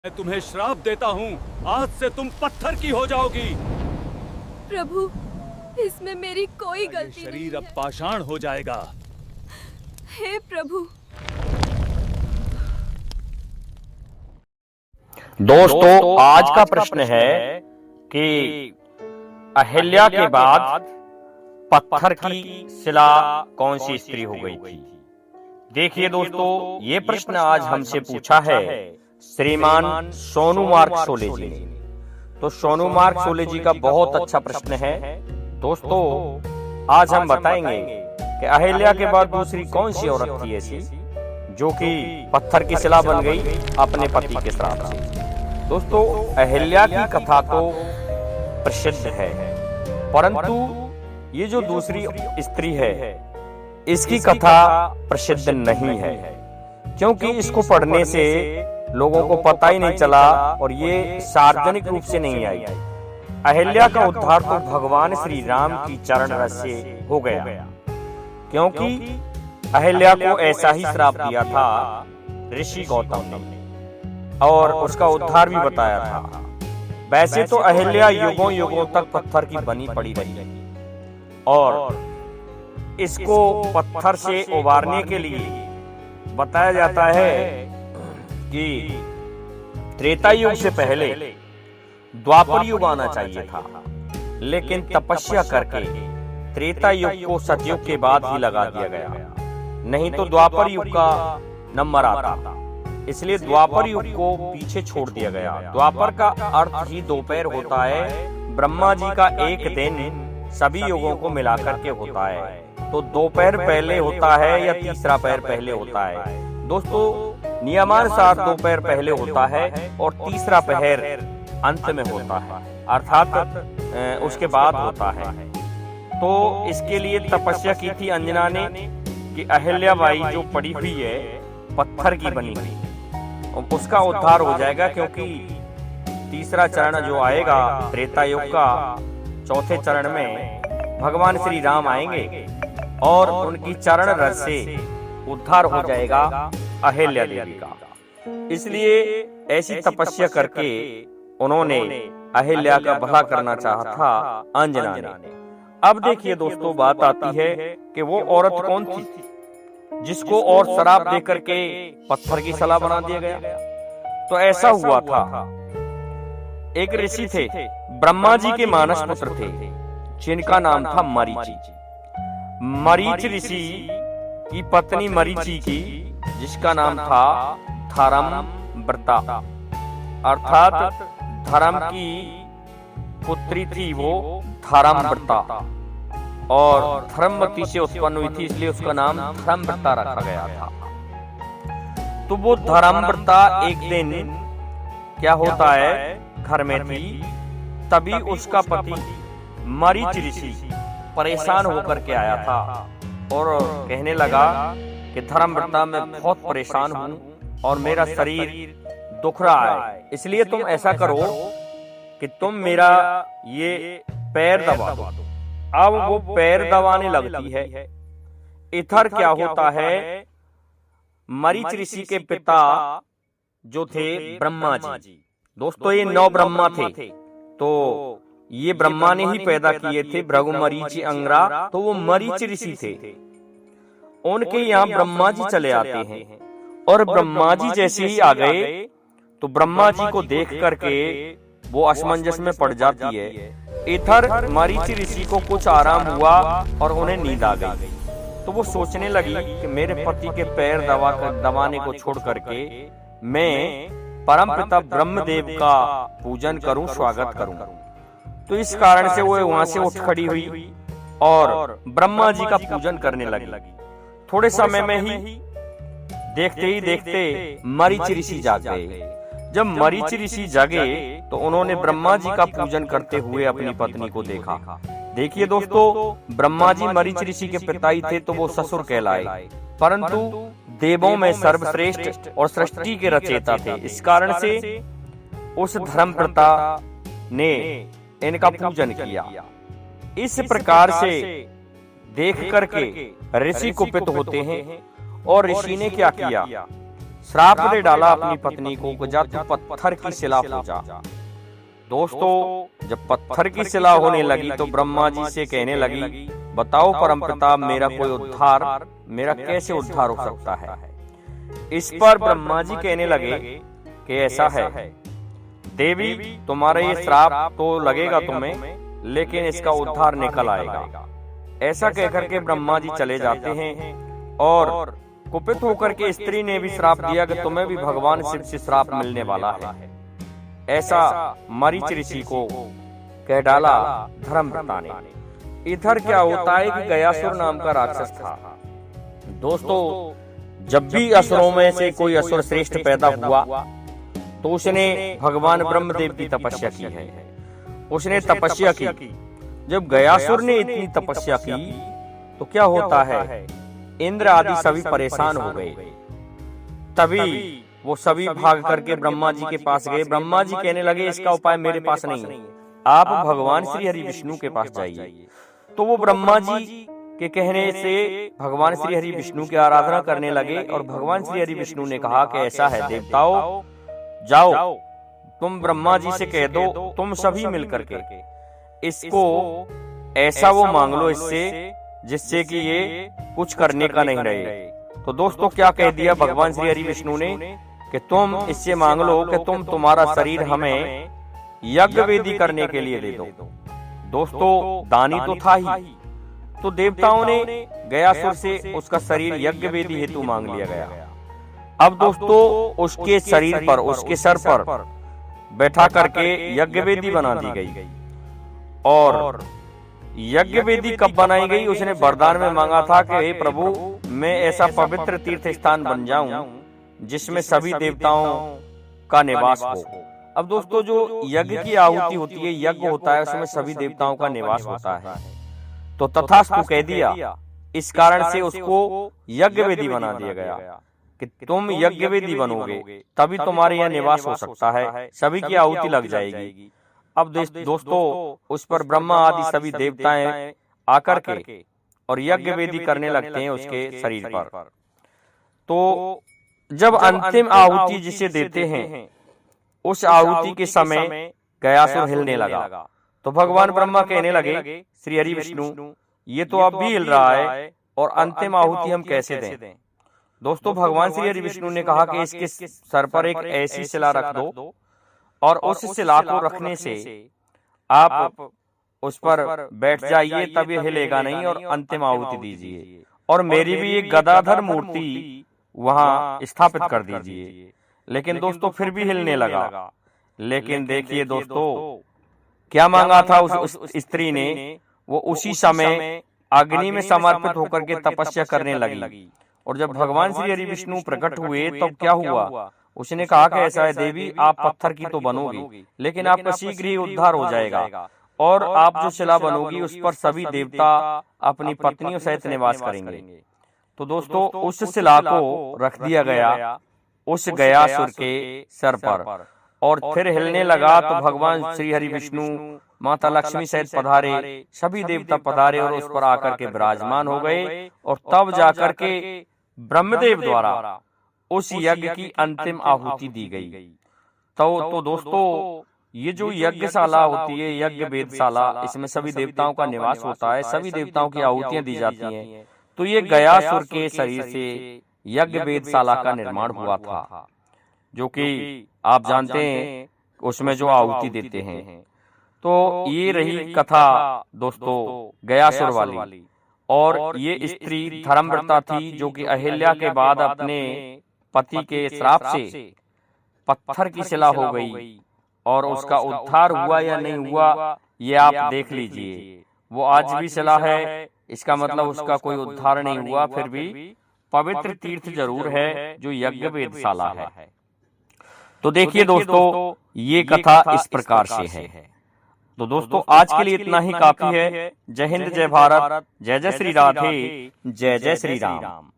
मैं तुम्हें श्राप देता हूँ, आज से तुम पत्थर की हो जाओगी। प्रभु, इसमें मेरी कोई गलती नहीं शरीर है। अब पाषाण हो जाएगा। हे प्रभु। दोस्तों, आज का प्रश्न है कि अहिल्या के बाद पत्थर की शिला कौन सी स्त्री हो गई थी। देखिए दोस्तों, ये प्रश्न आज हमसे पूछा है श्रीमान सोनू मार्क शोले जी ने। तो सोनू मार्क शोले जी का बहुत अच्छा प्रश्न है। दोस्तों, आज हम बताएंगे कि अहिल्या के बाद दूसरी कौन सी औरत थी ऐसी जो कि पत्थर की शिला बन गई अपने पति के श्राप से। दोस्तों, अहिल्या की कथा तो प्रसिद्ध है, परंतु ये जो दूसरी स्त्री है इसकी कथा प्रसिद्ध नहीं है, क्योंकि इसको पढ़ने से लोगों को पता ही नहीं चला और ये सार्वजनिक रूप से नहीं आई। अहिल्या का उद्धार तो भगवान श्री राम की चरण रज से हो गया, क्योंकि अहिल्या को ऐसा ही श्राप दिया था ऋषि गौतम ने और उसका उद्धार भी बताया था। वैसे तो अहिल्या युगों युगों तक पत्थर की बनी पड़ी रही और इसको पत्थर से उबारने के लिए बताया जाता है कि त्रेता युग से पहले द्वापर युग आना चाहिए था, लेकिन तपस्या करके त्रेता युग को सतयुग के बाद ही लगा दिया गया, नहीं तो द्वापर युग का नंबर आता, इसलिए द्वापर युग को पीछे छोड़ दिया गया। द्वापर का अर्थ ही दोपहर होता है। ब्रह्मा जी का एक दिन सभी युगों को मिलाकर के होता है, तो दोपहर पहले होता है या तीसरा पैर पहले होता है। दोस्तों, नियमानुसार दोपहर पहले होता है और तीसरा पहर अंत में होता है, अर्थात उसके बाद होता है। तो इसके लिए तपस्या की थी अंजना ने कि अहिल्या बाई जो पड़ी हुई है पत्थर की बनी हुई, उसका उद्धार हो जाएगा, क्योंकि तीसरा चरण जो आएगा त्रेता युग का, चौथे चरण में भगवान श्री राम आएंगे और उनकी चरण रज से उद्धार हो जाएगा अहिल्या देवी का। इसलिए ऐसी तपस्या करके उन्होंने अहिल्या का भला करना चाहा था अंजना ने। अब देखिए दोस्तों, बात आती है कि वो औरत कौन थी जिसको और शराब देकर के पत्थर की शिला बना दिया गया। तो ऐसा हुआ था, एक ऋषि थे, ब्रह्मा जी के मानस पुत्र थे, जिनका नाम था मरीचि। मरीच ऋषि की पत्नी मरीचि की, जिसका नाम था धर्मव्रता, अर्थात धर्म की पुत्री थी वो धर्मव्रता, और धर्मवती से उत्पन्न हुई थी, इसलिए उसका नाम धर्मव्रता रखा गया था। तो वो धर्मव्रता एक दिन क्या होता है घर में थी, तभी उसका पति मरीच ऋषि परेशान होकर के आया था और कहने लगा कि धर्मव्रता मैं बहुत परेशान हूँ और मेरा शरीर दुख रहा है, इसलिए तुम ऐसा करो कि तुम मेरा ये पैर दबा दो। अब वो पैर दबाने लगती है। इधर क्या होता है, मरीच ऋषि के पिता जो थे ब्रह्मा जी, दोस्तों ये 9 ब्रह्मा थे, तो ये ब्रह्मा ने ही पैदा किए थे, भृगु मरीचि अंगरा, तो वो मरीच ऋषि थे। उनके यहाँ ब्रह्मा जी चले आते हैं और ब्रह्मा जी जैसे ही आ गए तो ब्रह्मा जी को देख करके वो असमंजस में पड़ जाती है। इधर मरीचि ऋषि को कुछ आराम हुआ और उन्हें नींद आ गई, तो वो सोचने लगी कि मेरे पति के पैर दबाने को छोड़ करके मैं परमपिता ब्रह्मदेव का पूजन करूं, स्वागत करूं। तो इस कारण से वो वहां से उठ खड़ी हुई और ब्रह्मा जी का पूजन करने लगी। थोड़े समय में ही देखते मरीचि ऋषि जाग गए। जब मरीचि ऋषि जागे तो उन्होंने ब्रह्मा जी का पूजन करते हुए अपनी पत्नी को देखा। देखिए दोस्तों, ब्रह्मा जी मरीचि ऋषि के पिता ही थे, तो वो ससुर कहलाए, परंतु देवों में सर्वश्रेष्ठ और सृष्टि के रचयिता थे। इस कारण से उस धर्मव्रता ने इनका पूजन किया। इस प्रकार से देख करके ऋषि कुपित होते हैं और ऋषि ने क्या किया, श्राप दे डाला अपनी पत्नी को कि जा तू पत्थर की शिला हो जा। दोस्तों जब पत्थर की शिला होने लगी तो ब्रह्मा जी से कहने लगी, बताओ परमपिता, मेरा कोई उद्धार, मेरा कैसे उद्धार हो सकता है। इस पर ब्रह्मा जी कहने लगे कि ऐसा है देवी, तुम्हारा ये श्राप तो लगेगा तुम्हें, लेकिन इसका उद्धार निकल आएगा। ऐसा कहकर के ब्रह्मा जी चले जाते हैं और कुपित होकर के स्त्री ने भी श्राप दिया कि तुम्हें भी भगवान शिव से श्राप मिलने वाला है। ऐसा मरीच ऋषि को कह डाला धर्मव्रता ने। इधर क्या होता है कि गयासुर नाम का राक्षस था। दोस्तों जब भी असुरों में से कोई असुर श्रेष्ठ पैदा हुआ तो उसने भगवान ब्रह्मदेव की तपस्या की है। उसने तपस्या की। जब गयासुर ने इतनी तपस्या की तो क्या होता है, इंद्र आदि सभी परेशान हो गए। तभी वो सभी भाग करके ब्रह्मा जी के पास गए। ब्रह्मा जी कहने लगे इसका उपाय मेरे पास नहीं है, आप भगवान श्री हरि विष्णु के पास जाइए। तो वो ब्रह्मा जी के कहने से भगवान श्री हरि विष्णु की आराधना करने लगे और भगवान श्री हरि विष्णु ने कहा कि ऐसा है देवताओं, जाओ तुम ब्रह्मा जी से कह दो, तुम सभी मिलकर के इसको ऐसा वो मांग लो इससे जिससे कि ये कुछ करने का नहीं रहे। तो दोस्तों क्या कह दिया भगवान श्री हरि विष्णु ने कि तुम इससे मांग लो कि तुम्हारा शरीर हमें यज्ञ वेदी करने के लिए दे दो। दोस्तों दानी तो था ही, तो देवताओं ने गयासुर से उसका शरीर यज्ञ वेदी हेतु मांग लिया गया। अब दोस्तों उसके शरीर पर, उसके सर पर बैठा करके यज्ञ वेदी बना दी गई। और यज्ञ वेदी कब बनाई गई, उसने वरदान में मांगा था कि हे प्रभु, मैं ऐसा पवित्र तीर्थ स्थान बन जाऊं जिसमें सभी देवताओं का निवास हो। अब दोस्तों जो यज्ञ की आहुति होती है, यज्ञ होता है, उसमें सभी देवताओं का निवास होता है। तो तथास्तु कह दिया। इस कारण से उसको यज्ञ वेदी बना दिया गया कि तुम यज्ञ वेदी बनोगे तभी तुम्हारे यहाँ निवास हो सकता है, सभी की आहुति लग जाएगी। अब दोस्तों उस पर ब्रह्मा आदि सभी देवताएं आकर के और यज्ञ वेदी करने लगते हैं उसके शरीर पर। तो जब अंतिम आहुति जिसे देते हैं उस आहुति के समय गयासुर हिलने लगा। तो भगवान ब्रह्मा कहने लगे श्री हरि विष्णु, ये तो अब भी हिल रहा है और अंतिम आहुति हम कैसे दें। दोस्तों भगवान श्री हरि विष्णु ने कहा कि इसके सर पर एक ऐसी शिला रख दो और उस शिला को रखने से आप उस पर बैठ जाइए, तब ये हिलेगा नहीं और अंतिम आहुति दीजिए। और मेरी भी एक गदाधर मूर्ति वहां स्थापित कर दीजिए। लेकिन दोस्तों फिर भी हिलने लगा। लेकिन देखिए दोस्तों क्या मांगा था उस स्त्री ने, वो उसी समय अग्नि में समर्पित होकर के तपस्या करने लगी। और जब भगवान श्री हरि विष्णु प्रकट हुए तब क्या हुआ, उसने कहा कि ऐसा है देवी, आप पत्थर की तो बनोगी लेकिन आपका शीघ्र ही उद्धार हो जाएगा और आप जो शिला बनोगी उस पर सभी देवता अपनी पत्नियों सहित निवास करेंगे। तो दोस्तों उस शिला को रख दिया गया उस गयासुर के सर पर और फिर हिलने लगा। तो भगवान श्री हरि विष्णु, माता लक्ष्मी सहित पधारे, सभी देवता पधारे और उस पर आकर के विराजमान हो गए। और तब जाकर के ब्रह्मदेव द्वारा उस यज्ञ की अंतिम आहुति दी गई। तो दोस्तों ये जो यज्ञशाला होती है, यज्ञ वेदशाला, इसमें सभी देवताओं का निवास होता है, सभी देवताओं की आहुतियां दी जाती हैं। तो ये गयासुर के शरीर से यज्ञ वेदशाला का निर्माण हुआ था, जो कि आप जानते हैं उसमें जो आहुति देते हैं। तो ये रही कथा दोस्तों गयासुर वाली। और ये स्त्री धर्मव्रता थी जो कि अहिल्या के बाद अपने पति के श्राप से पत्थर की शिला हो गई। और उसका उद्धार हुआ या नहीं हुआ ये आप देख लीजिए। वो आज भी शिला है, इसका मतलब उसका कोई उद्धार नहीं हुआ, फिर भी पवित्र तीर्थ जरूर है जो यज्ञ वेदशाला है। तो देखिए दोस्तों ये कथा इस प्रकार से है। तो दोस्तों आज के लिए इतना ही काफी है। जय हिंद, जय भारत, जय जय श्री राधे, जय जय श्री राम।